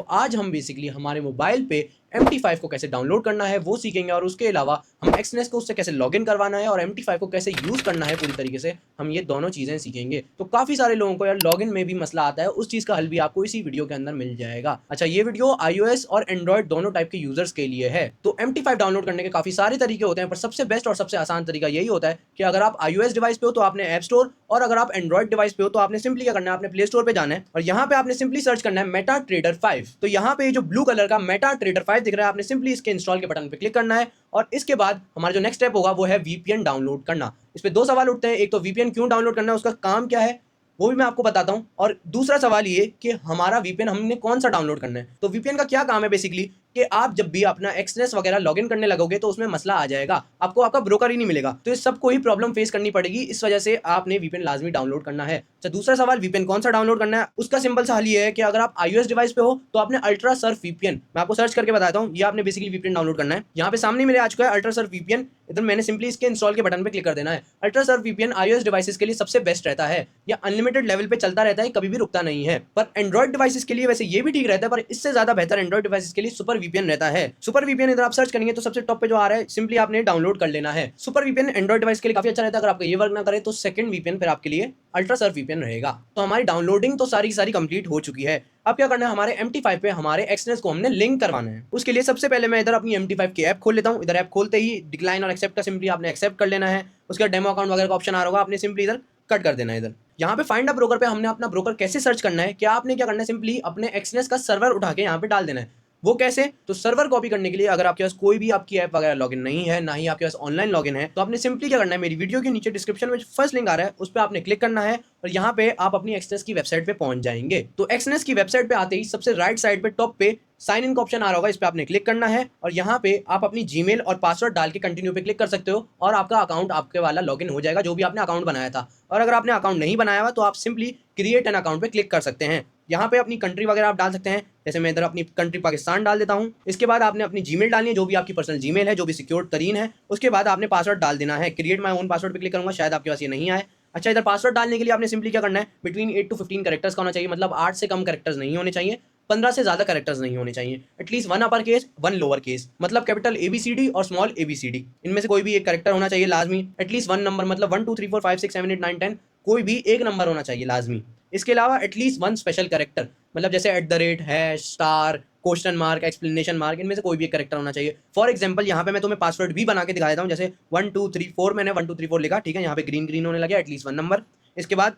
आज हम बेसिकली हमारे मोबाइल पे MT5 को कैसे डाउनलोड करना है वो सीखेंगे, और उसके अलावा हम एक्सनेस को उससे कैसे लॉगिन करवाना है और MT5 को कैसे यूज़ करना है पूरी तरीके से, हम ये दोनों चीज़ें सीखेंगे। तो काफ़ी सारे लोगों को यार लॉगिन में भी मसला आता है, उस चीज़ का हल भी आपको इसी वीडियो के अंदर मिल जाएगा। अच्छा, ये वीडियो iOS और एंड्रॉइड दोनों टाइप के यूजर्स के लिए है। तो MT5 डाउनलोड करने के काफ़ी सारे तरीके होते हैं, पर सबसे बेस्ट और सबसे आसान तरीका यही होता है कि अगर आप iOS डिवाइस पे हो तो आपने ऐप स्टोर, और अगर आप एंड्रॉइड डिवाइस पे हो तो आपने सिंपली क्या करना है, आपने प्ले स्टोर पे जाना है और यहाँ पे आपने सिंपली सर्च करना है मेटा ट्रेडर 5। तो यहाँ पे जो ब्लू कलर का मेटा ट्रेडर 5 दिख रहा है, आपने सिंपली इसके इंस्टॉल के बटन पे क्लिक करना है, और इसके बाद हमारा जो नेक्स्ट स्टेप होगा वो है VPN डाउनलोड करना। इस पे दो सवाल उठते हैं, एक तो VPN क्यों डाउनलोड करना है, उसका काम क्या है वो भी मैं आपको बताता हूं, और दूसरा सवाल ये कि हमारा VPN हमने कौन सा डाउनलोड करना है। तो VPN का क्या काम है बेसिकली कि आप जब भी अपना एक्सनेस वगैरह लॉगिन करने लगोगे तो उसमें मसला आ जाएगा, आपको आपका ब्रोकर ही नहीं मिलेगा, तो इस सबको ही प्रॉब्लम फेस करनी पड़ेगी, इस वजह से आपने VPN लाजमी डाउनलोड करना है। अच्छा, दूसरा सवाल VPN कौन सा डाउनलोड करना है, उसका सिंपल सा हल ये है कि अगर आप iOS डिवाइस पे हो तो आपने अल्ट्रा सर्फ VPN, मैं आपको सर्च करके बताता हूँ, ये आपने बेसिकली VPN डाउनलोड करना है। यहाँ पे सामने मेरे आ चुका है अल्ट्रा सर्फ VPN, इधर मैंने सिंपली इसके इंस्टॉल के बटन पे क्लिक कर देना है। Ultra Surf VPN iOS devices के लिए सबसे बेस्ट रहता है, या अनलिमिटेड लेवल पे चलता रहता है, कभी भी रुकता नहीं है। पर एंड्रॉइड डिवाइसेस के लिए वैसे ये भी ठीक रहता है, पर इससे ज्यादा बेहतर एंड्रॉइड डिवाइसेस के लिए सुपर VPN रहता है। सुपर VPN इधर आप सर्च करेंगे तो सबसे टॉप पे जो आ रहा है सिंपली आपने डाउनलोड कर लेना है। सुपर VPN एंड्रॉइड डिवाइस के लिए काफी अच्छा रहता है, अगर आपका ये वर्क ना करे तो सेकंड VPN फिर आपके लिए अल्ट्रा सर्फ VPN रहेगा। तो हमारी डाउनलोडिंग तो सारी सारी कंप्लीट हो चुकी है। अब क्या करना है, हमारे MT5 पे हमारे एक्सनेस को हमने लिंक करवाना है। उसके लिए सबसे पहले मैं इधर अपनी MT5 की ऐप खोल लेता हूँ। इधर ऐप खोलते ही डिक्लाइन और एक्सेप्ट का सिंपली आपने एक्सेप्ट कर लेना है। उसके बाद डेमो अकाउंट वगैरह का ऑप्शन आ रहा होगा, आपने सिंपली इधर कट कर देना है। इधर यहाँ पे फाइंड अ ब्रोकर पे हमने अपना ब्रोकर कैसे सर्च करना है, क्या आपने क्या करना है, सिंपली अपने एक्सनेस का सर्वर उठा के यहाँ पे डाल देना है। वो कैसे, तो सर्वर कॉपी करने के लिए अगर आपके पास कोई भी आपकी ऐप वगैरह लॉगिन नहीं है, ना ही आपके पास ऑनलाइन लॉगिन है, तो आपने सिंपली क्या करना है, मेरी वीडियो के नीचे डिस्क्रिप्शन में फर्स्ट लिंक आ रहा है उस पर आपने क्लिक करना है, और यहाँ पे आप अपनी एक्सनेस की वेबसाइट पे पहुंच जाएंगे। तो एक्सनेस की वेबसाइट पे आते ही सबसे राइट साइड पे टॉप पे साइन इन का ऑप्शन आ रहा होगा, इस पे आपने क्लिक करना है, और यहाँ पे आप अपनी जीमेल और पासवर्ड डाल के कंटिन्यू पे क्लिक कर सकते हो, और आपका अकाउंट आपके वाला लॉगिन हो जाएगा जो भी आपने अकाउंट बनाया था। और अगर आपने अकाउंट नहीं बनाया हुआ तो आप सिंपली क्रिएट एन अकाउंट पे क्लिक कर सकते हैं। यहाँ पे अपनी कंट्री वगैरह आप डाल सकते हैं, जैसे मैं इधर अपनी कंट्री पाकिस्तान डाल देता हूँ। इसके बाद आपने अपनी जीमेल डालनी है, जो भी आपकी पर्सनल जीमेल है, जो भी सिक्योर तरीन है। उसके बाद आपने पासवर्ड डाल देना है, क्रिएट माई ओन पासवर्ड पे क्लिक करूंगा, शायद आपके पास ये नहीं आए। अच्छा, इधर पासवर्ड डालने के लिए आपने सिंपली क्या करना है, बिटवीन 8 to 15 कैरेक्टर्स का होना चाहिए, मतलब 8 से कम कैरेक्टर्स नहीं होने चाहिए, 15 से ज्यादा कैरेक्टर्स नहीं होने चाहिए। At least 1 upper case 1 lower case, मतलब कैपिटल ABCD और स्मॉल ABCD, इनमें से कोई भी एक कैरेक्टर होना चाहिए लाजमी। एटलीस्ट 1 नंबर, मतलब 1 2 3 4 5 6 7 8 9 10, कोई भी एक नंबर होना चाहिए लाजमी। इसके अलावा एटलीस्ट 1 स्पेशल कैरेक्टर, मतलब जैसे @ hash star question mark explanation mark, इनमें से कोई भी एक कैरेक्टर होना चाहिए। फॉर एग्जांपल यहाँ पे मैं तुम्हें पासवर्ड भी बना के दिखा देता हूँ, जैसे 1 2 3 4, मैंने 1 2 3 4 लिखा, ठीक है, यहाँ पे ग्रीन ग्रीन होने लगे, एटलीस्ट 1 नंबर। इसके बाद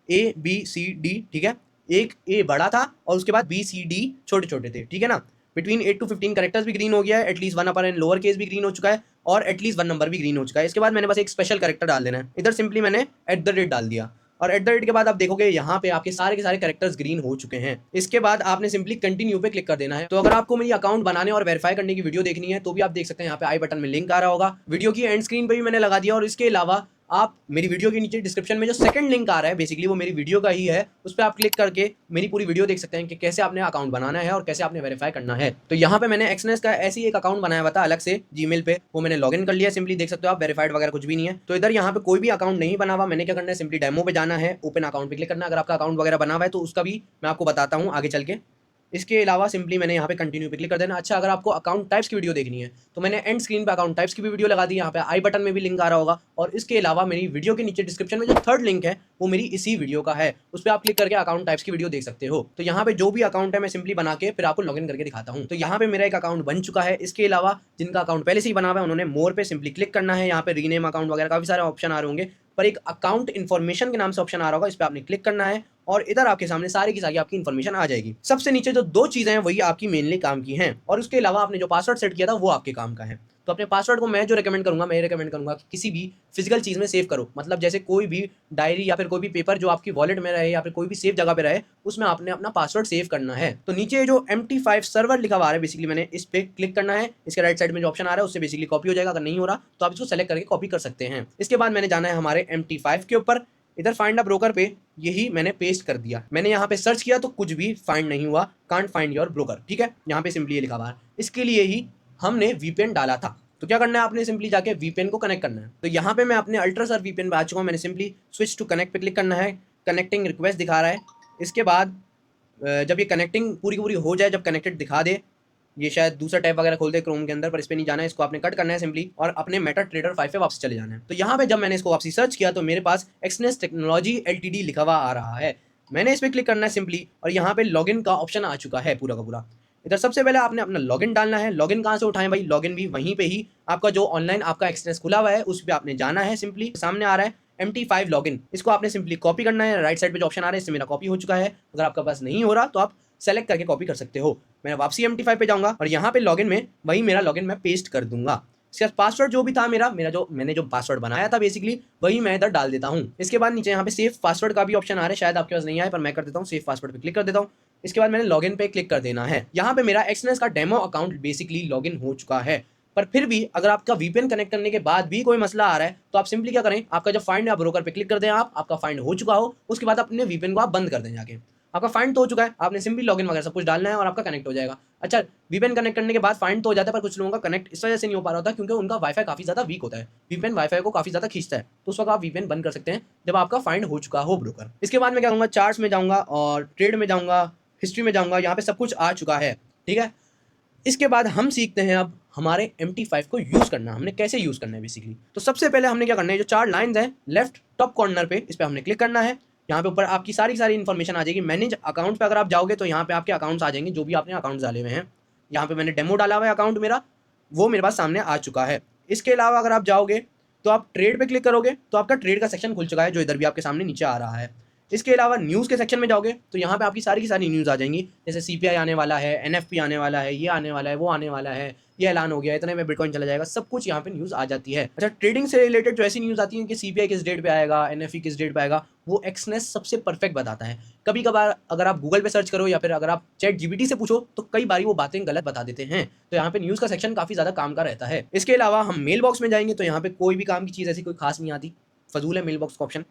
ABCD, ठीक है, एक A बड़ा था और उसके बाद BCD छोटे छोटे थे, ठीक है ना। बिटवीन 8 to 15 कैरेक्टर्स भी ग्रीन हो गया है, at least 1 upper and lower case भी ग्रीन हो चुका है, और एटलीस्ट 1 नंबर भी ग्रीन हो चुका है। इसके बाद मैंने बस एक स्पेशल कैरेक्टर डाल देना है, इधर सिंपली मैंने @ डाल दिया, और @ के बाद आप देखोगे यहाँ पे आपके सारे के सारे कैरेक्टर्स ग्रीन हो चुके हैं। इसके बाद आपने सिंपली कंटिन्यू पे क्लिक कर देना है। तो अगर आपको मेरी अकाउंट बनाने और वेरीफाई करने की वीडियो देखनी है तो भी आप देख सकते हैं, यहाँ पे आई बटन में लिंक आ रहा होगा, वीडियो की एंड स्क्रीन पे भी मैंने लगा दिया, और इसके अलावा आप मेरी वीडियो के नीचे डिस्क्रिप्शन में जो सेकंड लिंक आ रहा है बेसिकली वो मेरी वीडियो का ही है, उस पर आप क्लिक करके मेरी पूरी वीडियो देख सकते हैं कि कैसे आपने अकाउंट बनाना है और कैसे आपने वेरीफाई करना है। तो यहाँ पे मैंने एक्सनेस का ऐसे ही एक अकाउंट बनाया हुआ था अलग से जीमेल पे, वो मैंने लॉगिन कर लिया, सिंपली देख सकते हो आप, वेरीफाइड वगैरह कुछ भी नहीं है। तो इधर यहाँ पे कोई भी अकाउंट नहीं बना हुआ, मैंने क्या करना है, सिंपली डेमो पे जाना है, ओपन अकाउंट पे क्लिक करना है। अगर आपका अकाउंट वगैरह बना हुआ है तो उसका भी मैं आपको बताता हूँ आगे चल के। इसके अलावा सिंपली मैंने यहाँ पे कंटिन्यू पे क्लिक कर देना। अच्छा, अगर आपको अकाउंट टाइप्स की वीडियो देखनी है तो मैंने एंड स्क्रीन पे अकाउंट टाइप्स की भी वीडियो लगा दी, यहाँ पे आई बटन में भी लिंक आ रहा होगा, और इसके अलावा मेरी वीडियो के नीचे डिस्क्रिप्शन में जो थर्ड लिंक है वो मेरी इसी वीडियो का है, उस पर आप क्लिक करके अकाउंट टाइप्स की वीडियो देख सकते हो। तो यहाँ पे जो भी अकाउंट है मैं सिंपली बना के फिर आपको लॉगिन करके दिखाता हूँ। तो यहाँ पे मेरा एक अकाउंट बन चुका है। इसके अलावा जिनका अकाउंट पहले से ही बना हुआ है उन्होंने मोर पे सिंपली क्लिक करना है, यहाँ पे रीनेम अकाउंट वगैरह काफी सारे ऑप्शन आ रहे होंगे, पर एक अकाउंट इन्फॉर्मेशन के नाम से ऑप्शन आ रहा होगा, इस पर आपने क्लिक करना है, और इधर आपके सामने सारी की सारी आपकी इन्फॉर्मेशन आ जाएगी। सबसे नीचे जो दो चीजें हैं वही आपकी मेनली काम की हैं, और उसके अलावा आपने जो पासवर्ड सेट किया था वो आपके काम का है। तो अपने पासवर्ड को मैं जो रिकमेंड करूंगा, मैं रिकमेंड करूंगा कि किसी भी फिजिकल चीज में सेव करो, मतलब जैसे कोई भी डायरी या फिर कोई भी पेपर जो आपकी वॉलेट में रहे या फिर कोई भी सेफ जगह पे रहे, उसमें आपने अपना पासवर्ड सेव करना है। तो नीचे जो MT5 सर्वर लिखा हुआ है बेसिकली मैंने इस पे क्लिक करना है, इसके राइट साइड में जो ऑप्शन आ रहा है उससे बेसिकली कॉपी हो जाएगा, अगर नहीं हो रहा तो आप इसको सेलेक्ट करके कॉपी कर सकते हैं। इसके बाद मैंने जाना है हमारे MT5 के ऊपर, इधर फाइंड अ ब्रोकर पे यही मैंने पेस्ट कर दिया। मैंने यहाँ पे सर्च किया तो कुछ भी फाइंड नहीं हुआ, कांट फाइंड योर ब्रोकर, ठीक है, यहाँ पे सिंपली ये लिखा हुआ है। इसके लिए ही हमने VPN डाला था। तो क्या करना है, आपने सिंपली जाके VPN को कनेक्ट करना है। तो यहाँ पे मैं अपने अल्ट्रा सर्फ VPN पे आ चुका हूँ, मैंने सिंपली स्विच टू कनेक्ट पे क्लिक करना है, कनेक्टिंग रिक्वेस्ट दिखा रहा है। इसके बाद जब ये कनेक्टिंग पूरी की पूरी हो जाए, जब कनेक्टेड दिखा दे, ये शायद दूसरा टैब वगैरह खोल दे क्रोम के अंदर, पर इस पे नहीं जाना है, इसको आपने कट करना है सिंपली और अपने मेटा ट्रेडर 5 पे वापस चले जाना है। तो यहाँ पे जब मैंने इसको वापसी सर्च किया तो मेरे पास एक्सनेस टेक्नोलॉजी एलटीडी लिखा हुआ आ रहा है। मैंने इस पर क्लिक करना है सिंपली और यहाँ पे लॉगिन का ऑप्शन आ चुका है पूरा का पूरा। इधर सबसे पहले आपने अपना लॉगिन डालना है। लॉगिन कहाँ से उठाएं भाई, लॉगिन भी वहीं पे ही आपका जो ऑनलाइन आपका एक्सनेस खुला हुआ है उस पर आपने जाना है। सिंपली सामने आ रहा है MT5 लॉगिन, इसको आपने सिंपली कॉपी करना है। राइट साइड पे जो ऑप्शन आ रहा है इससे मेरा कॉपी हो चुका है। अगर आपका पास नहीं हो रहा तो आप सेलेक्ट करके कॉपी कर सकते हो। मैं वापसी MT5 पे जाऊंगा और यहाँ पे लॉगिन में वही मेरा लॉगिन मैं पेस्ट कर दूंगा। इसके बाद पासवर्ड जो भी था मेरा जो मैंने जो पासवर्ड बनाया था बेसिकली वही मैं इधर डाल देता हूँ। इसके बाद नीचे यहाँ पे सेव पासवर्ड का भी ऑप्शन आ रहा है, शायद आपके पास नहीं आया पर मैं कर देता हूँ। सेव पासवर्ड पे क्लिक कर देता हूँ। इसके बाद मैंने लॉगिन पे क्लिक कर देना है। यहाँ पे मेरा एक्सनेस का डेमो अकाउंट बेसिकली लॉगिन हो चुका है। पर फिर भी अगर आपका VPN कनेक्ट करने के बाद भी कोई मसला आ रहा है तो आप सिंपली क्या करें, आपका जो फाइंड या ब्रोकर पे क्लिक कर दें, आपका फाइंड हो चुका हो, उसके बाद अपने VPN को आप बंद कर दें जाके। आपका फाइंड तो हो चुका है, आपने सिंपली लॉगिन वगैरह सब कुछ डालना है और आपका कनेक्ट हो जाएगा। अच्छा, VPN कनेक्ट करने के बाद फाइंड तो हो जाता है पर कुछ लोगों का कनेक्ट इस वजह से नहीं हो पा रहा होता क्योंकि उनका वाईफाई काफी ज्यादा वीक होता है। VPN वाईफाई को काफी ज्यादा खींचता है, तो उस वक्त आप VPN बंद कर सकते हैं जब आपका फाइंड हो चुका हो ब्रोकर। इसके बाद मैं क्या करूँगा, चार्ट्स में जाऊँगा और ट्रेड में जाऊँगा, हिस्ट्री में जाऊँगा, यहाँ पे सब कुछ आ चुका है। ठीक है, इसके बाद हम सीखते हैं अब हमारे MT5 को यूज़ करना, हमने कैसे यूज़ करना है बेसिकली। तो सबसे पहले हमने क्या करना है, जो 4 लाइंस हैं लेफ्ट टॉप कॉर्नर पे, इस पर हमने क्लिक करना है। यहाँ पे ऊपर आपकी सारी इन्फॉर्मेशन आ जाएगी। मैनेज अकाउंट पे अगर आप जाओगे तो यहाँ पे आपके अकाउंट्स आ जाएंगे जो भी आपने अकाउंट्स डाले हुए हैं। यहाँ पे मैंने डेमो डाला हुआ है अकाउंट मेरा, वो मेरे पास सामने आ चुका है। इसके अलावा अगर आप जाओगे तो आप ट्रेड पे क्लिक करोगे तो आपका ट्रेड का सेक्शन खुल चुका है जो इधर भी आपके सामने नीचे आ रहा है। इसके अलावा न्यूज़ के सेक्शन में जाओगे तो यहाँ पे आपकी सारी की सारी न्यूज़ आ जाएंगी, जैसे CPI आने वाला है, NFP आने वाला है, ये आने वाला है, वो आने वाला है, ये ऐलान हो गया, इतने में बिटकॉइन चला जाएगा, सब कुछ यहाँ पे न्यूज़ आ जाती है। अच्छा, ट्रेडिंग से रिलेटेड जो ऐसी न्यूज़ आती है कि CPI किस डेट पे आएगा, NFP किस डेट पे आएगा, वो एक्सनेस सबसे परफेक्ट बताता है। कभी कभार अगर आप गूगल पे सर्च करो या फिर अगर आप ChatGPT से पूछो तो कई बार वो बातें गलत बता देते हैं। तो यहाँ पे न्यूज़ का सेक्शन काफ़ी ज़्यादा काम का रहता है। इसके अलावा हम मेल बॉक्स में जाएंगे तो यहाँ पे कोई भी काम की चीज़ ऐसी कोई खास नहीं आती, फजूल है मेल बॉक्स का ऑप्शन।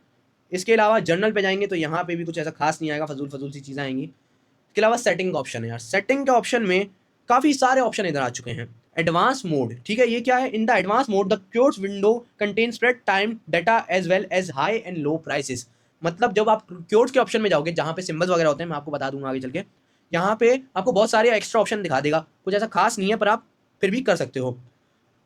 इसके अलावा जर्नल पे जाएंगे तो यहाँ पे भी कुछ ऐसा खास नहीं आएगा, फजूल सी चीज़ें आएंगी। इसके अलावा सेटिंग का ऑप्शन है यार, सेटिंग के ऑप्शन में काफ़ी सारे ऑप्शन इधर आ चुके हैं। एडवांस मोड, ठीक है, ये क्या है, in the advance mode the quotes window contain spread time data as well as high and low prices. मतलब जब आप क्योर्स के ऑप्शन में जाओगे जहाँ पे सिंबल्स वगैरह होते हैं, मैं आपको बता दूंगा आगे चल के, यहाँ पे आपको बहुत सारे एक्स्ट्रा ऑप्शन दिखा देगा। कुछ ऐसा खास नहीं है पर आप फिर भी कर सकते हो।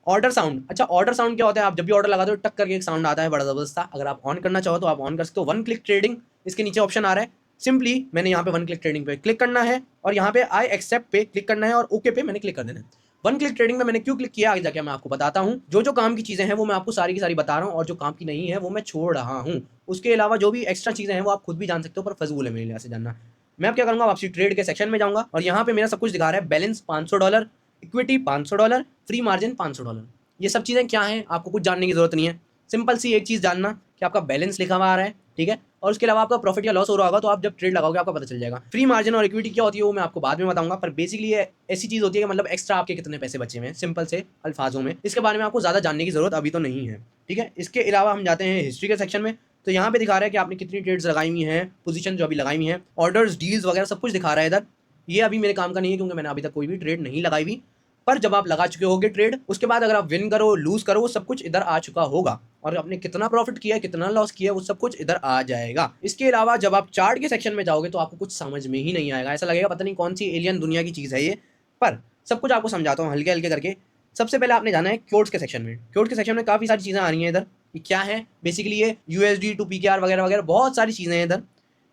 ऑर्डर साउंड, अच्छा ऑर्डर साउंड क्या होता है, आप जब भी ऑर्डर लगाते हो टक करके एक साउंड आता है बड़ा ज़बरदस्त सा। अगर आप ऑन करना चाहो तो आप ऑन कर सकते हो। 1 क्लिक ट्रेडिंग, इसके नीचे ऑप्शन आ रहा है, सिंपली मैंने यहाँ पे 1 क्लिक ट्रेडिंग पे क्लिक करना है और यहाँ पे आई एक्सेप्ट पे क्लिक करना है और ओके पे मैंने क्लिक कर देना है। 1 क्लिक ट्रेडिंग में मैंने क्यों क्लिक किया आगे जाके मैं आपको बताता हूँ। जो काम की चीज़ें हैं वो मैं आपको सारी की सारी बता रहा हूँ और जो काम की नहीं है वो मैं छोड़ रहा हूँ। उसके अलावा जो भी एक्स्ट्रा चीज़ें हैं वो आप खुद भी जान सकते हो, पर फजूल है मेरे लिहाज से जानना। मैं अब क्या करूँगा, वापसी ट्रेड के सेक्शन में जाऊँगा और यहाँ पे मेरा सब कुछ दिखा रहा है। Balance $500, equity $500, free margin $500। ये सब चीज़ें क्या हैं आपको कुछ जानने की जरूरत नहीं है। सिंपल सी एक चीज़ जानना कि आपका बैलेंस लिखा हुआ आ रहा है, ठीक है, और उसके अलावा आपका प्रॉफिट या लॉस हो रहा होगा तो आप जब ट्रेड लगाओगे आपको पता चल जाएगा। फ्री मार्जिन और इक्विटी क्या होती है वो मैं आपको बाद में बताऊंगा, पर बेसिकली ये ऐसी चीज़ होती है कि मतलब एक्स्ट्रा आपके कितने पैसे बचे हुए हैं, सिंपल से अल्फाजों में। इसके बारे में आपको ज़्यादा जानने की जरूरत अभी तो नहीं है, ठीक है। इसके अलावा हम जाते हैं हिस्ट्री के सेक्शन में, तो यहाँ पे दिखा रहा है कि आपने कितनी ट्रेड्स लगाई हुई हैं, पोजीशन जो अभी लगाई हुई हैं, ऑर्डर्स, डील्स वगैरह सब कुछ दिखा रहा है इधर। ये अभी मेरे काम का नहीं है क्योंकि मैंने अभी तक कोई भी ट्रेड नहीं लगाई हुई, पर जब आप लगा चुके होगे ट्रेड उसके बाद अगर आप विन करो लूज करो वो सब कुछ इधर आ चुका होगा और आपने कितना प्रॉफिट किया कितना लॉस किया वो सब कुछ इधर आ जाएगा। इसके अलावा जब आप चार्ट के सेक्शन में जाओगे तो आपको कुछ समझ में ही नहीं आएगा, ऐसा लगेगा पता नहीं कौन सी एलियन दुनिया की चीज़ है ये, पर सब कुछ आपको समझाता हूँ हल्के हल्के करके। सबसे पहले आपने जाना है क्योर्स के सेक्शन में। क्योर्स के सेक्शन में काफ़ी सारी चीज़ें आ रही हैं इधर। ये क्या है बेसिकली, ये USD to PKR वगैरह वगैरह बहुत सारी चीज़ें हैं इधर।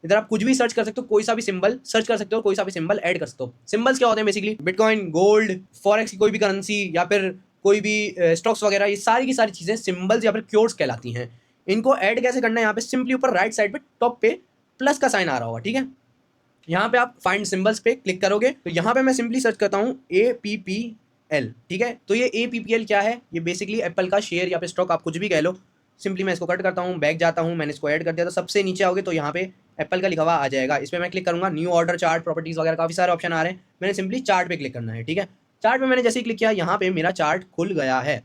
इधर आप कुछ भी सर्च कर सकते हो, कोई सा भी सिंबल सर्च कर सकते हो, कोई सा भी सिंबल ऐड कर सकते हो। सिंबल्स क्या होते हैं बेसिकली, बिटकॉइन, गोल्ड, फॉरेक्स की कोई भी करेंसी या फिर कोई भी स्टॉक्स वगैरह, ये सारी की सारी चीज़ें सिंबल्स या फिर क्योर्स कहलाती हैं। इनको ऐड कैसे करना है, यहाँ पे सिंपली ऊपर राइट साइड पे टॉप पे प्लस का साइन आ रहा होगा, ठीक है। यहाँ पे आप फाइंड सिंबल्स पे क्लिक करोगे तो यहाँ पे मैं सिंपली सर्च करता हूँ APPL, ठीक है। तो ये APPL क्या है, ये बेसिकली एप्पल का शेयर या फिर स्टॉक आप कुछ भी कह लो। सिंपली मैं इसको कट करता हूँ, बैक जाता हूँ, मैंने इसको ऐड कर दिया, तो सबसे नीचे आओगे तो यहाँ पे एप्पल का लिखा हुआ आ जाएगा। इस पर मैं क्लिक करूँगा, न्यू ऑर्डर, चार्ट, प्रॉपर्टीज वगैरह काफ़ी सारे ऑप्शन आ रहे हैं। मैंने सिंपली चार्ट पे क्लिक करना है, ठीक है। चार्ट पे मैंने जैसे ही क्लिक किया यहाँ पे मेरा चार्ट खुल गया है।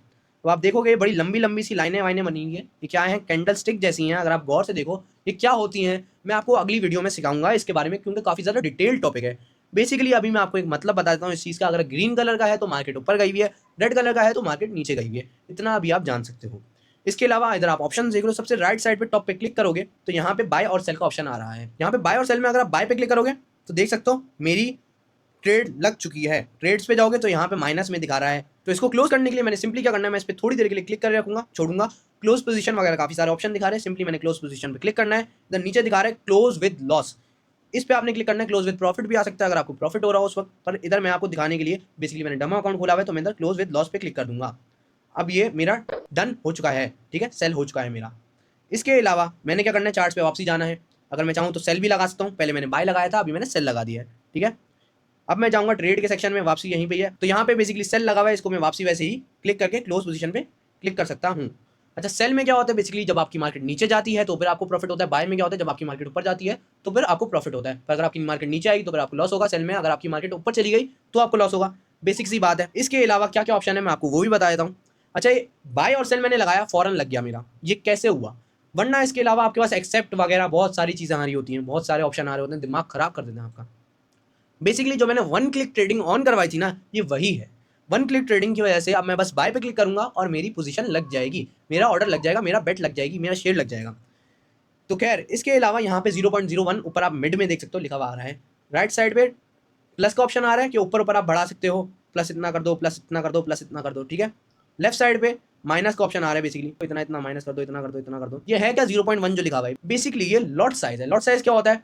तो आप देखोगे बड़ी लंबी लंबी सी लाइनें वाइनें बनी हुई है, ये क्या है, कैंडल स्टिक जैसी हैं। अगर आप गौर से देखो ये क्या होती हैं मैं आपको अगली वीडियो में सिखाऊंगा इसके बारे में, क्योंकि काफ़ी ज़्यादा डिटेल टॉपिक है। बेसिकली अभी मैं आपको एक मतलब बता देता हूँ इस चीज़ का। अगर ग्रीन कलर का है तो मार्केट ऊपर गई हुई है, रेड कलर का है तो मार्केट नीचे गई हुई है, इतना अभी आप जान सकते हो। इसके अलावा इधर आप ऑप्शन देख लो, सबसे राइट साइड पे टॉप पे क्लिक करोगे तो यहाँ पे बाय और सेल का ऑप्शन आ रहा है। यहाँ पे बाय और सेल में अगर आप बाय पे क्लिक करोगे तो देख सकते हो मेरी ट्रेड लग चुकी है। ट्रेड्स पे जाओगे तो यहाँ पे माइनस में दिखा रहा है। तो इसको क्लोज करने के लिए मैंने सिंपली क्या करना है, मैं इस पर थोड़ी देर के लिए क्लिक कर रखूंगा, छोड़ूंगा। क्लोज पोजीशन वगैरह काफी सारे ऑप्शन दिखा रहे हैं, सिंपली मैंने क्लोज पोजीशन पे क्लिक करना है। इधर नीचे दिखा रहा है क्लोज विद लॉस, इस पे आपने क्लिक करना है। क्लोज विद प्रॉफिट भी आ सकता है अगर आपको प्रॉफिट हो रहा हो उस वक्त, पर इधर मैं आपको दिखाने के लिए बेसिकली मैंने डेमो अकाउंट खोला हुआ है, तो मैं इधर क्लोज विद लॉस पे क्लिक कर दूंगा। अब ये मेरा डन हो चुका है, ठीक है, सेल हो चुका है मेरा। इसके अलावा मैंने क्या करना है, चार्ट्स पे वापसी जाना है। अगर मैं चाहूँ तो सेल भी लगा सकता हूँ, पहले मैंने बाय लगाया था, अभी मैंने सेल लगा दिया है, ठीक है। अब मैं जाऊँगा ट्रेड के सेक्शन में, वापसी यहीं पे है, तो यहाँ पे बेसिकली सेल लगा हुआ है, इसको मैं वापसी वैसे ही क्लिक करके क्लोज पोजीशन पे क्लिक कर सकता हूँ। अच्छा, सेल में क्या होता है, बेसिकली जब आपकी मार्केट नीचे जाती है तो फिर आपको प्रॉफिट होता है। बाय में क्या होता है, जब आपकी मार्केट ऊपर जाती है तो फिर आपको प्रॉफिट होता है। पर अगर आपकी मार्केट नीचे आई तो फिर आपको लॉस होगा। सेल में अगर आपकी मार्केट ऊपर चली गई तो आपको लॉस होगा, बेसिक सी बात है। इसके अलावा क्या क्या ऑप्शन है मैं आपको वो भी बता देता हूँ। अच्छा, ये बाय और सेल मैंने लगाया, फॉरन लग गया मेरा, ये कैसे हुआ? वरना इसके अलावा आपके पास एक्सेप्ट वगैरह बहुत सारी चीज़ें आ रही होती हैं, बहुत सारे ऑप्शन आ रहे होते हैं, दिमाग खराब कर देते हैं आपका। बेसिकली जो मैंने वन क्लिक ट्रेडिंग ऑन करवाई थी ना, ये वही है। वन क्लिक ट्रेडिंग की वजह से अब मैं बस बाय पे क्लिक करूंगा और मेरी पोजीशन लग जाएगी, मेरा ऑर्डर लग जाएगा, मेरा बेट लग जाएगी, मेरा शेयर लग जाएगा। तो खैर, इसके अलावा यहाँ पे 0.01 ऊपर आप मिड में देख सकते हो लिखा हुआ आ रहा है। राइट साइड पे प्लस का ऑप्शन आ रहा है कि ऊपर ऊपर आप बढ़ा सकते हो, प्लस इतना कर दो, प्लस इतना कर दो, प्लस इतना कर दो, ठीक है। लेफ्ट साइड पे माइनस का ऑप्शन आ रहा है, बेसिकली तो इतना इतना माइनस कर दो, इतना कर दो, इतना कर दो। ये है क्या 0.1 जो लिखा हुआ है, बेसिकली ये लॉट साइज है। लॉट साइज क्या होता है,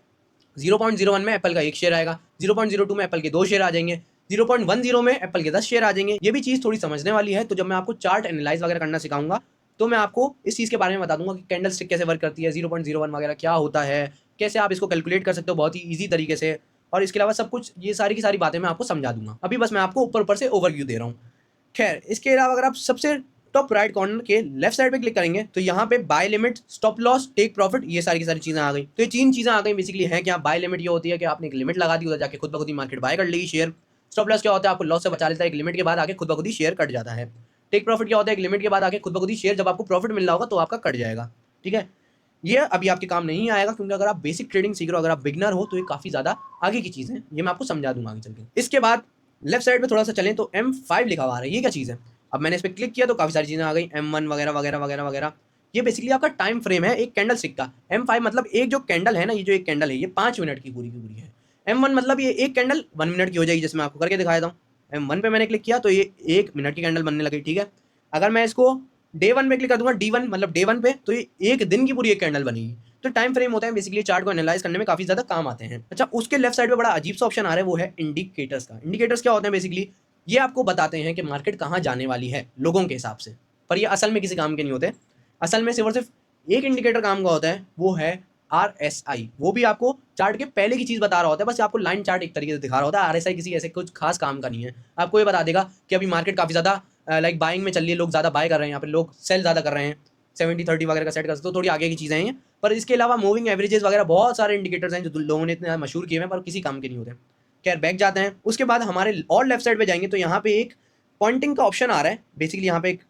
0.01 में एप्पल का 1 शेयर आएगा, 0.02 में एप्पल के 2 शेयर आ जाएंगे, 0.10 में एप्पल के 10 शेयर आ जाएंगे। ये भी चीज़ थोड़ी समझने वाली है। तो जब मैं आपको चार्ट एनालाइज वगैरह करना सिखाऊंगा तो मैं आपको इस चीज़ के बारे में बता दूंगा कि कैंडल स्टिक कैसे वर्क करती है, 0.01 वगैरह क्या होता है, कैसे आप इसको कैलकुलेट कर सकते हो बहुत ही ईजी तरीके से, और इसके अलावा सब कुछ, ये सारी की सारी बातें मैं आपको समझा दूंगा। अभी बस मैं आपको ऊपर ऊपर से ओवरव्यू दे रहा हूँ। खैर, इसके अलावा अगर आप सबसे टॉप राइट कॉर्नर के लेफ्ट साइड पे क्लिक करेंगे तो यहाँ पे buy limit, stop loss, take profit, ये सारी की सारी चीजें आ गई। तो ये 3 चीजें आ गई बेसिकली है क्या। बाय लिमिट ये होती है कि आपने एक लिमिट लगा दी, उधर जाके खुद ब खुद ही मार्केट बाय कर लेगी शेयर। स्टॉप लॉस क्या होता है, आपको लॉस से बचा लेता है, एक लिमिट के बाद आके खुद ब खुद ही शेयर कट जाता है। टेक प्रॉफिट क्या होता है, एक लिमिट के बाद आके खुद ब खुद ही शेयर, जब आपको प्रॉफिट मिल रहा होगा तो आपका कट जाएगा, ठीक है। ये अभी आपके काम नहीं आएगा, क्योंकि अगर आप बेसिक ट्रेडिंग सीख रहे हो, अगर आप बिगनर हो, तो ये काफी ज्यादा आगे की चीज है, ये मैं आपको समझा दूंगा आगे चल के। इसके बाद लेफ्ट साइड पे थोड़ा सा चलें तो M5 लिखा हुआ है, ये क्या चीज़ है। अब मैंने इस पर क्लिक किया तो काफ़ी सारी चीज़ें आ गई, M1 वगैरह वगैरह वगैरह वगैरह। ये बेसिकली आपका टाइम फ्रेम है एक कैंडल स्टिक का। M5 मतलब एक जो कैंडल है ना, ये जो एक कैंडल है ये 5 मिनट की पूरी है। M1 मतलब ये एक कैंडल 1 मिनट की हो जाएगी, जैसे मैं आपको करके दिखाया था। M1 पे मैंने क्लिक किया तो ये 1 मिनट की कैंडल बनने लगी, ठीक है। अगर मैं इसको डे 1 पे क्लिक कर दूंगा, D1 मतलब डे 1 पे, तो ये एक दिन की पूरी एक कैंडल बनेगी। तो टाइम फ्रेम होता है बेसिकली, चार्ट को एनालाइज करने में काफी ज्यादा काम आते हैं। अच्छा, उसके लेफ्ट साइड पे बड़ा अजीब सा ऑप्शन आ रहा है, वो है इंडिकेटर्स का। इंडिकेटर्स क्या होते हैं, बेसिकली ये आपको बताते हैं कि मार्केट कहाँ जाने वाली है लोगों के हिसाब से, पर ये असल में किसी काम के नहीं होते। असल में सिर्फ और सिर्फ एक इंडिकेटर काम का होता है, वो है RSI। वो भी आपको चार्ट के पहले की चीज बता रहा होता है, बस आपको लाइन चार्ट एक तरीके से दिखा रहा होता है। RSI किसी ऐसे कुछ खास काम का नहीं है, आपको ये बता देगा कि अभी मार्केट काफी ज्यादा लाइक बाइंग में चल रही है, लोग ज्यादा बाय कर रहे हैं, यहाँ पे लोग सेल ज्यादा कर रहे हैं। 70-30 वगैरह का सेट कर सकते हो, थोड़ी आगे की चीजें हैं। पर इसके अलावा मूविंग एवरेजेस वगैरह बहुत सारे इंडिकेटर्स हैं जो लोगों ने इतने मशहूर किए हैं, पर किसी काम के नहीं होते। खैर, बैक जाते हैं। उसके बाद हमारे और लेफ्ट साइड पे जाएंगे तो यहाँ पे एक पॉइंटिंग का ऑप्शन आ रहा है। बेसिकली यहाँ पे एक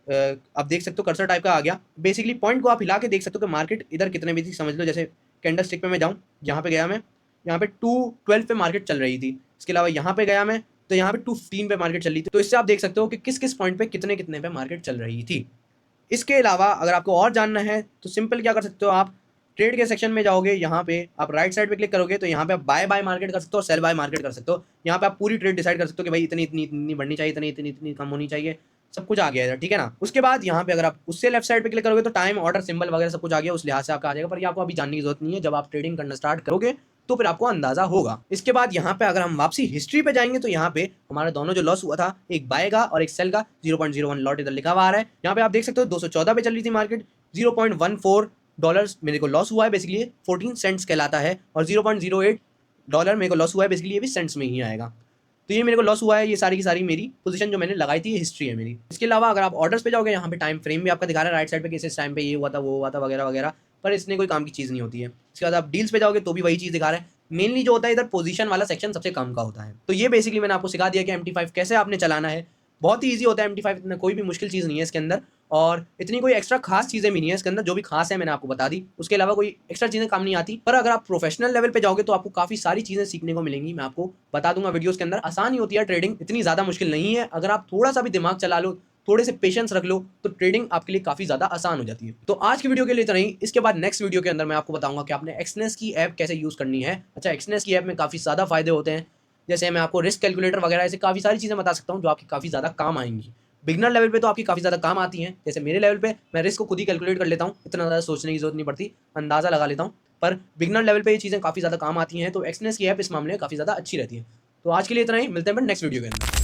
आप देख सकते हो कर्सर टाइप का आ गया। बेसिकली पॉइंट को आप हिला के देख सकते हो कि मार्केट इधर कितने बजे, समझ लो जैसे कैंडल स्टिक पे मैं जाऊँ, यहाँ पे गया मैं, यहाँ पे 2:12 पे मार्केट चल रही थी। इसके अलावा यहाँ पे गया मैं तो यहाँ पे 2:15 पे मार्केट चल रही थी। तो इससे आप देख सकते हो कि किस किस पॉइंट पे कितने कितने पे मार्केट चल रही थी। इसके अलावा अगर आपको और जानना है तो सिंपल क्या कर सकते हो, आप ट्रेड के सेक्शन में जाओगे, यहाँ पे आप राइट साइड पे क्लिक करोगे तो यहाँ पे आप बाय बाय मार्केट कर सकते हो, सेल बाय मार्केट कर सकते हो। यहाँ पे आप पूरी ट्रेड डिसाइड कर सकते हो कि भाई इतनी इतनी इतनी बढ़नी चाहिए, इतनी इतनी इतनी कम होनी चाहिए, सब कुछ आ गया है, ठीक है ना। उसके बाद यहाँ पे अगर आप उससे लेफ्ट साइड पे क्लिक करोगे तो टाइम, ऑर्डर, सिंबल वगैरह सब कुछ आ गया, उस लिहाज से आपका आ जाएगा। पर ये आपको अभी जानने की जरूरत नहीं है, जब आप ट्रेडिंग करना स्टार्ट करोगे तो फिर आपको अंदाजा होगा। इसके बाद यहाँ पे अगर हम वापसी हिस्ट्री पे जाएंगे तो यहाँ पे हमारा दोनों जो लॉस हुआ था, एक बाय का और एक सेल का, 0.01 लॉट इधर लिखा हुआ आ रहा है। यहाँ पे आप देख सकते हो 214 पे चल रही थी मार्केट, $0.14 मेरे को लॉस हुआ है, बेसिकली 14 सेंट्स कहलाता है, और $0.08 मेरे को लॉस हुआ है, बेसिकली ये भी सेंट्स में ही आएगा। तो ये मेरे को लॉस हुआ है, ये सारी की सारी मेरी पोजीशन जो मैंने लगाई थी, ये हिस्ट्री है मेरी। इसके अलावा अगर आप ऑर्डर्स पे जाओगे, यहाँ पे टाइम फ्रेम भी आपका दिखा रहा है राइट साइड पे कि इस टाइम पे ये हुआ था, वो हुआ था, वगैरह वगैरह, पर इसने कोई काम की चीज़ नहीं होती है। इसके बाद आप डील्स पे जाओगे तो भी वही चीज़ दिखा रहा है। मेनली जो होता है इधर पोजीशन वाला सेक्शन सबसे कम का होता है। तो ये बेसिकली मैंने आपको सिखा दिया कि MT5 कैसे आपने चलाना है। बहुत ही ईजी होता है MT5, इतना कोई भी मुश्किल चीज़ नहीं है इसके अंदर, और इतनी कोई एक्स्ट्रा खास चीज़ें भी नहीं है इसके अंदर। जो भी खास है मैंने आपको बता दी, उसके अलावा कोई एक्स्ट्रा चीज़ें काम नहीं आती। पर अगर आप प्रोफेशनल लेवल पे जाओगे तो आपको काफ़ी सारी चीज़ें सीखने को मिलेंगी, मैं आपको बता दूंगा वीडियोस के अंदर। आसानी होती है ट्रेडिंग, इतनी ज़्यादा मुश्किल नहीं है। अगर आप थोड़ा सा भी दिमाग चला लो थोड़े से पेशेंस रख लो तो ट्रेडिंग आपके लिए काफ़ी ज़्यादा आसान हो जाती है। तो आज की वीडियो के लिए इतना ही। इसके बाद नेक्स्ट वीडियो के अंदर मैं आपको बताऊंगा कि आपने एक्सनेस की ऐप कैसे यूज़ करनी है। अच्छा, एक्सनेस की ऐप में काफ़ी ज़्यादा फायदे होते हैं, जैसे मैं आपको रिस्क कैलकुलेटर वगैरह ऐसे काफ़ी सारी चीज़ें बता सकता हूँ जो आपकी काफ़ी ज़्यादा काम आएंगी। बिगनर लेवल पे तो आपकी काफ़ी ज़्यादा काम आती हैं, जैसे मेरे लेवल पे मैं रिस्क को खुद ही कैलकुलेट कर लेता हूँ, इतना ज़्यादा सोचने की जरूरत नहीं पड़ती, अंदाज़ा लगा लेता हूँ। पर बिगनर लेवल पे ये चीज़ें काफ़ी ज़्यादा काम आती हैं, तो एक्सनेस की ऐप इस मामले में काफ़ी ज़्यादा अच्छी रहती है। तो आज के लिए इतना ही, मिलते हैं नेक्स्ट वीडियो के अंदर।